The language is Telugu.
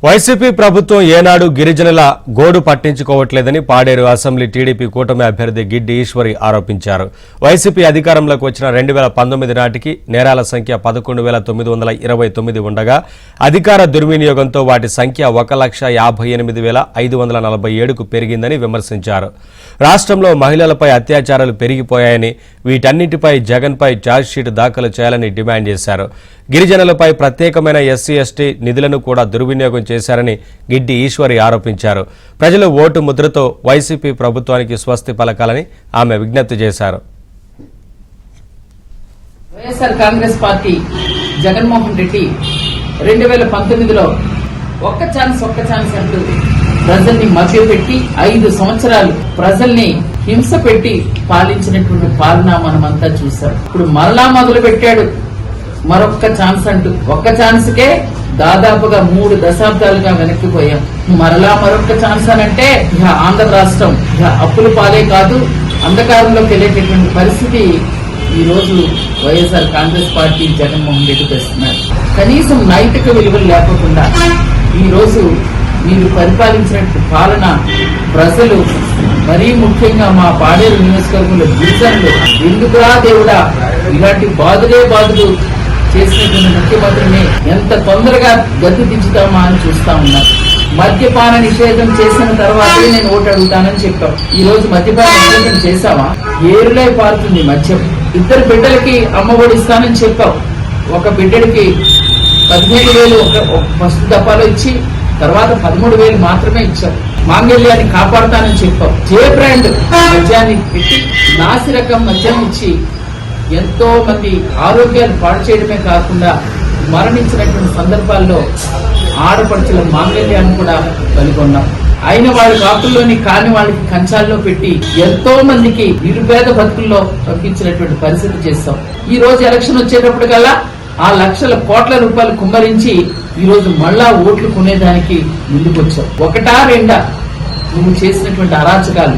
వైసీపీ ప్రభుత్వం ఏనాడు గిరిజనుల గోడు పట్టించుకోవట్లేదని పాడేరు అసెంబ్లీ టీడీపీ కూటమి అభ్యర్థి గిడ్డి ఈశ్వరి ఆరోపించారు. వైసీపీ అధికారంలోకి వచ్చిన 2019 నాటికి నేరాల సంఖ్య 11,929 ఉండగా అధికార దుర్వినియోగంతో వాటి సంఖ్య 1,58,547కు పెరిగిందని విమర్శించారు. రాష్ట్రంలో మహిళలపై అత్యాచారాలు పెరిగిపోయాయని, వీటన్నిటిపై జగన్పై ఛార్జ్షీట్ దాఖలు చేయాలని డిమాండ్ చేశారు. గిరిజనులపై ప్రత్యేకమైన ఎస్సీ/ఎస్టీ నిధులను కూడా దుర్వినియోగం చేశారని గిడ్డి ఈశ్వరి ఆరోపించారు. ప్రజలు ఓటు ముద్రతో వైసీపీ ప్రభుత్వానికి స్వస్తి పలకాలని ఆమె విజ్ఞప్తి చేశారు. వైఎస్ఆర్ కాంగ్రెస్ పార్టీ జగన్మోహన్ రెడ్డి 2019లో ఒక్క ఛాన్స్ అంటూ ప్రజల్ని మభ్యపెట్టి 5 సంవత్సరాలు ప్రజల్ని హింస పెట్టి పాలించినటువంటి పాలన మనమంతా చూసాం. ఇప్పుడు మరలా మొదలు పెట్టాడు మరొక్క ఛాన్స్ అంటూ. ఒక్క ఛాన్స్కే దాదాపుగా 3 దశాబ్దాలుగా వెనక్కిపోయాం. మరలా మరొక్క ఛాన్స్ అనంటే ఇక ఆంధ్ర రాష్ట్రం ఇక అప్పుల పాలే కాదు, అంధకారంలోకి వెళ్ళేటటువంటి పరిస్థితి ఈ రోజు వైఎస్ఆర్ కాంగ్రెస్ పార్టీ జగన్మోహన్ రెడ్డి తెస్తున్నారు. కనీసం నైతిక విలువలు లేకుండా ఈ రోజు మీరు పరిపాలించినట్టు పాలన ప్రజలు, మరీ ముఖ్యంగా మా పాడేరు నియోజకవర్గంలో గిరిజనులు ఎందుకురా దేవుడా ఇలాంటి బాధుడు చేసినటువంటి ముఖ్యమంత్రిని ఎంత తొందరగా గతి దించుతామా అని చూస్తా ఉన్నారు. మద్యపాన నిషేధం చేసిన తర్వాతే నేను ఓటు అడుగుతానని చెప్పాం. ఈ రోజు మద్యపాన నిషేధం చేశావా? ఏరులై పారుతుంది మద్యం. 2 బిడ్డలకి అమ్మఒడి ఇస్తానని చెప్పావు. ఒక బిడ్డడికి 15,000 ఫస్ట్ దఫాలో ఇచ్చి తర్వాత 13,000 మాత్రమే ఇచ్చావు. మాంగళ్యాన్ని కాపాడుతానని చెప్పావు. జే బ్రాండ్ మద్యాన్ని పెట్టి నాసిరకం మద్యం ఇచ్చి ఎంతో మంది ఆరోగ్యాలు పాడు చేయడమే కాకుండా మరణించినటువంటి సందర్భాల్లో ఆడపడుచుల మాంగళ్యాన్ని కూడా కనుగొన్నాం. అయిన వాళ్ళ కాపుల్లోని కాని వాళ్ళకి కంచాల్లో పెట్టి ఎంతో మందికి నిరుపేద బతుకుల్లో పంపించినటువంటి పరిస్థితి చేస్తాం. ఈ రోజు ఎలక్షన్ వచ్చేటప్పటికల్లా ఆ లక్షల కోట్ల రూపాయలు కుమ్మరించి ఈ రోజు మళ్ళా ఓట్లు కొనేదానికి ముందుకొచ్చావు. 1, 2 నువ్వు చేసినటువంటి అరాచకాలు